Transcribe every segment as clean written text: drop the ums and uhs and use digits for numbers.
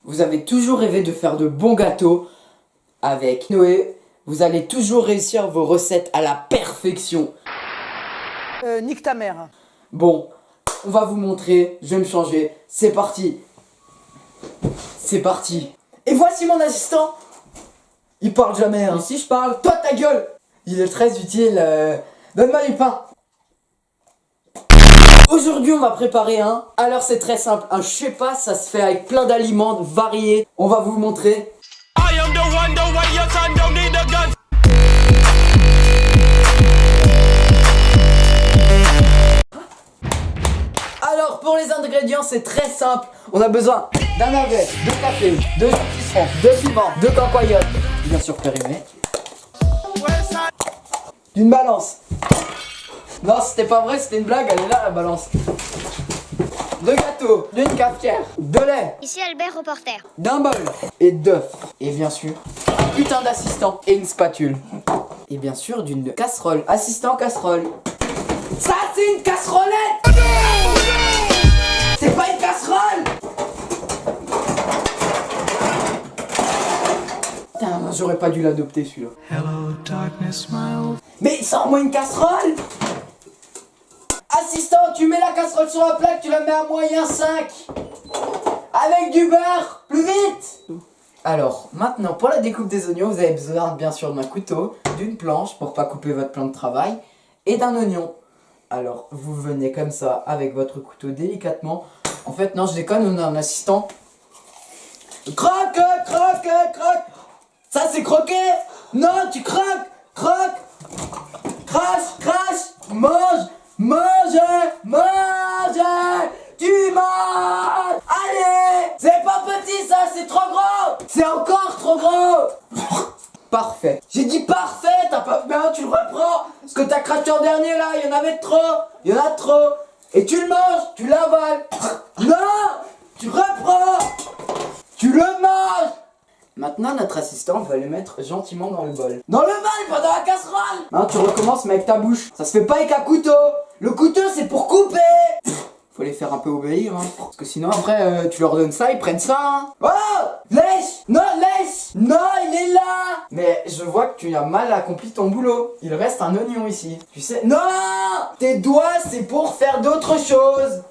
Vous avez toujours rêvé de faire de bons gâteaux. Avec Noé, vous allez toujours réussir vos recettes à la perfection. Nique ta mère. Bon, on va vous montrer, je vais me changer. C'est parti. C'est parti. Et voici mon assistant. Il parle jamais, hein. Et si je parle, toi ta gueule. Il est très utile. Donne-moi du pain. Aujourd'hui, on va préparer un. Alors, c'est très simple. Un je sais pas, ça se fait avec plein d'aliments variés. On va vous montrer. Alors, pour les ingrédients, c'est très simple. On a besoin d'un navet, de café, de jus de citron, de piment, de cancoyote, bien sûr périmé, d'une balance. Non, c'était pas vrai, c'était une blague, elle est là la balance. De gâteau, d'une cafetière, de lait, Ici Albert, reporter. d'un bol et d'œufs. Et bien sûr, un putain d'assistant et une spatule. Et bien sûr, d'une casserole. Assistant casserole. Ça, c'est une casserolette! C'est pas une casserole! Putain, j'aurais pas dû l'adopter celui-là. Mais sors-moi une casserole! Assistant, tu mets la casserole sur la plaque, tu la mets à moyen 5. Avec du beurre, plus vite! Alors, maintenant, pour la découpe des oignons, vous avez besoin bien sûr d'un couteau, d'une planche pour pas couper votre plan de travail, et d'un oignon. Alors, vous venez comme ça, avec votre couteau délicatement. En fait, non, je déconne, on a un assistant. Croque, croque, croque! Ça, c'est croquer! Non, tu croques! Croque! Crache, crache! Mange! Mange! Mange! Tu manges! Allez! C'est pas petit ça, c'est trop gros! C'est encore trop gros! Parfait. J'ai dit parfait, t'as pas... Ben tu le reprends! Ce que t'as craché en dernier là, il y en avait trop! Il y en a trop! Et tu le manges! Tu l'avales! Non! Tu reprends! Tu le manges! Maintenant, notre assistant va le mettre gentiment dans le bol. Dans le bol, pas dans la casserole! Non, tu recommences, mais avec ta bouche. Ça se fait pas avec un couteau! Le couteau, c'est pour couper! Faut les faire un peu obéir, hein. Parce que sinon, après, tu leur donnes ça, ils prennent ça, hein. Oh! Laisse! Non, laisse! Non, il est là! Mais je vois que tu as mal accompli ton boulot. Il reste un oignon ici. Tu sais... Non! Tes doigts, c'est pour faire d'autres choses.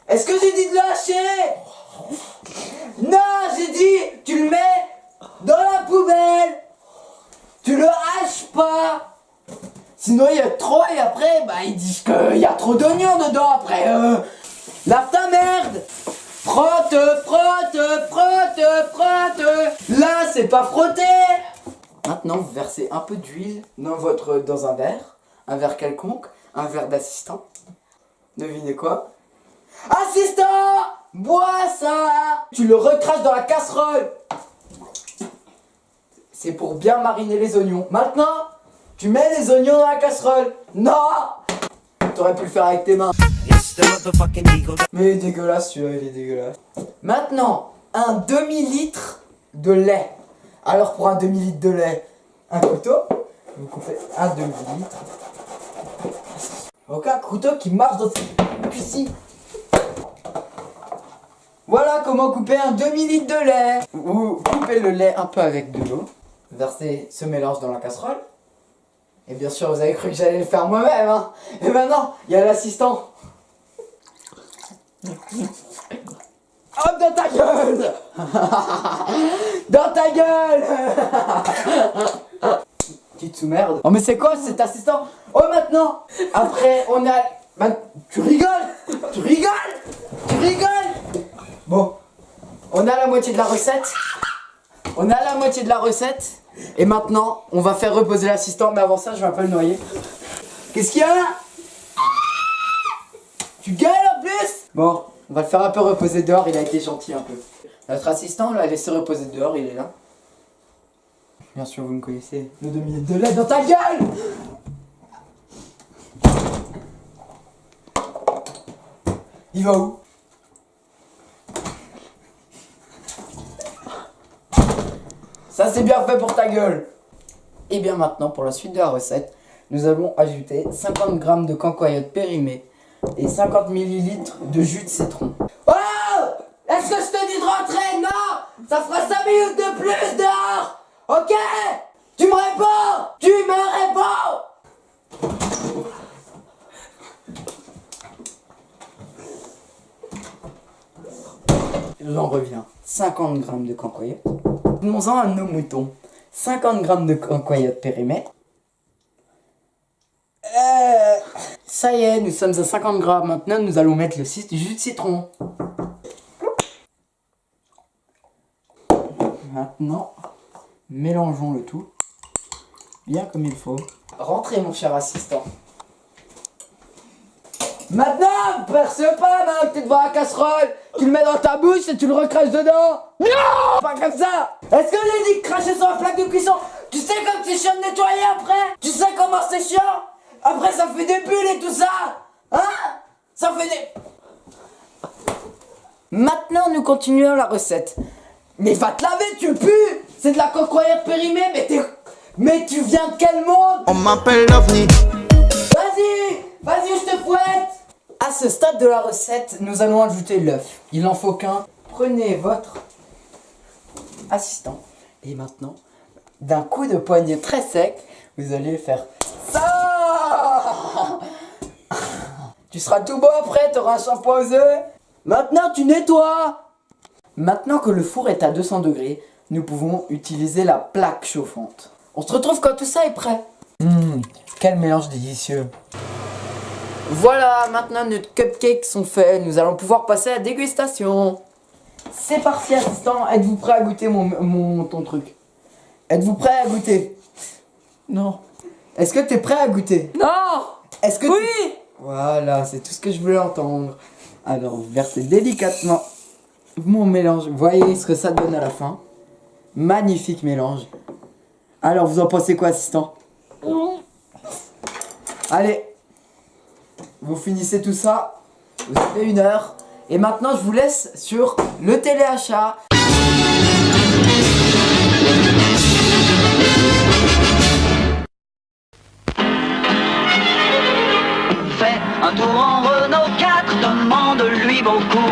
Est-ce que j'ai dit de lâcher? Non, j'ai dit, tu le mets dans la poubelle. Tu le haches pas. Sinon il y a trop et après, bah ils disent qu'il y a trop d'oignons dedans après. Lave ta merde. Frotte, frotte, frotte, frotte. Là, c'est pas frotter. Maintenant, vous versez un peu d'huile dans un verre quelconque, un verre d'assistant. Devinez quoi? Assistant! Bois ça! Tu le recraches dans la casserole! C'est pour bien mariner les oignons. Maintenant, tu mets les oignons dans la casserole. Non! T'aurais pu le faire avec tes mains. Mais il est dégueulasse celui-là, il est dégueulasse. Maintenant, un demi-litre de lait. Alors pour un demi-litre de lait, un couteau. Vous coupez un demi-litre. Donc un couteau qui marche dans cette cuisine. Voilà comment couper un demi-litre de lait. Vous coupez le lait un peu avec de l'eau. Versez ce mélange dans la casserole. Et bien sûr, vous avez cru que j'allais le faire moi-même, hein. Et maintenant, il y a l'assistant. Hop, dans ta gueule. Dans ta gueule. Petite sous-merde. Oh mais c'est quoi cet assistant? Oh maintenant. Après, on a... Bah, tu rigoles. Tu rigoles. Tu rigoles. Bon, on a la moitié de la recette. On a la moitié de la recette. Et maintenant, on va faire reposer l'assistant. Mais avant ça, je vais un peu le noyer. Qu'est-ce qu'il y a là? Tu gueules en plus? Bon, on va le faire un peu reposer dehors. Il a été gentil un peu. Notre assistant, on l'a laissé reposer dehors. Il est là. Bien sûr, vous me connaissez. Le demi-litre de lait dans ta gueule. Il va où? Ça c'est bien fait pour ta gueule. Et bien maintenant pour la suite de la recette, nous allons ajouter 50 g de cancoyote périmée, et 50 ml de jus de citron. Oh! Est-ce que je te dis de rentrer? Non! Ça fera 5 minutes de plus dehors! Ok? Tu me réponds! Tu me réponds! J'en reviens. 50 g de cancoyote. Venons-en à nos moutons. 50 g de cancoyote périmètre. Ça y est, nous sommes à 50 g. Maintenant, nous allons mettre le jus de citron. Maintenant, mélangeons le tout. Bien comme il faut. Rentrez, mon cher assistant. Maintenant, perce pas, maintenant que t'es devant la casserole, tu le mets dans ta bouche et tu le recraches dedans. Non! Pas comme ça! Est-ce que j'ai dit cracher sur la plaque de cuisson? Tu sais comme c'est chiant de nettoyer après? Tu sais comment c'est chiant? Après ça fait des bulles et tout ça! Hein? Ça fait des... Maintenant, nous continuons la recette. Mais va te laver, tu pues! C'est de la cancoyote périmée, mais tu viens de quel monde? On m'appelle l'OVNI. Vas-y, je te fouette! À ce stade de la recette, nous allons ajouter l'œuf. Il en faut qu'un. Prenez votre assistant. Et maintenant, d'un coup de poignet très sec, vous allez faire ça! Tu seras tout beau après, tu auras un shampoing aux œufs. Maintenant, tu nettoies! Maintenant que le four est à 200 degrés, nous pouvons utiliser la plaque chauffante. On se retrouve quand tout ça est prêt. Quel mélange délicieux. Voilà, maintenant nos cupcakes sont faits. Nous allons pouvoir passer à la dégustation. C'est parti, assistant. Êtes-vous prêt à goûter ton truc? Êtes-vous prêt à goûter? Non. Est-ce que t'es prêt à goûter? Non. Est-ce que Oui. Voilà, c'est tout ce que je voulais entendre. Alors, versez délicatement mon mélange. Voyez ce que ça donne à la fin. Magnifique mélange. Alors, vous en pensez quoi, assistant? Allez, vous finissez tout ça. Vous avez 1 heure. Et maintenant, je vous laisse sur le téléachat. Fais un tour en Renault 4, demande-lui beaucoup.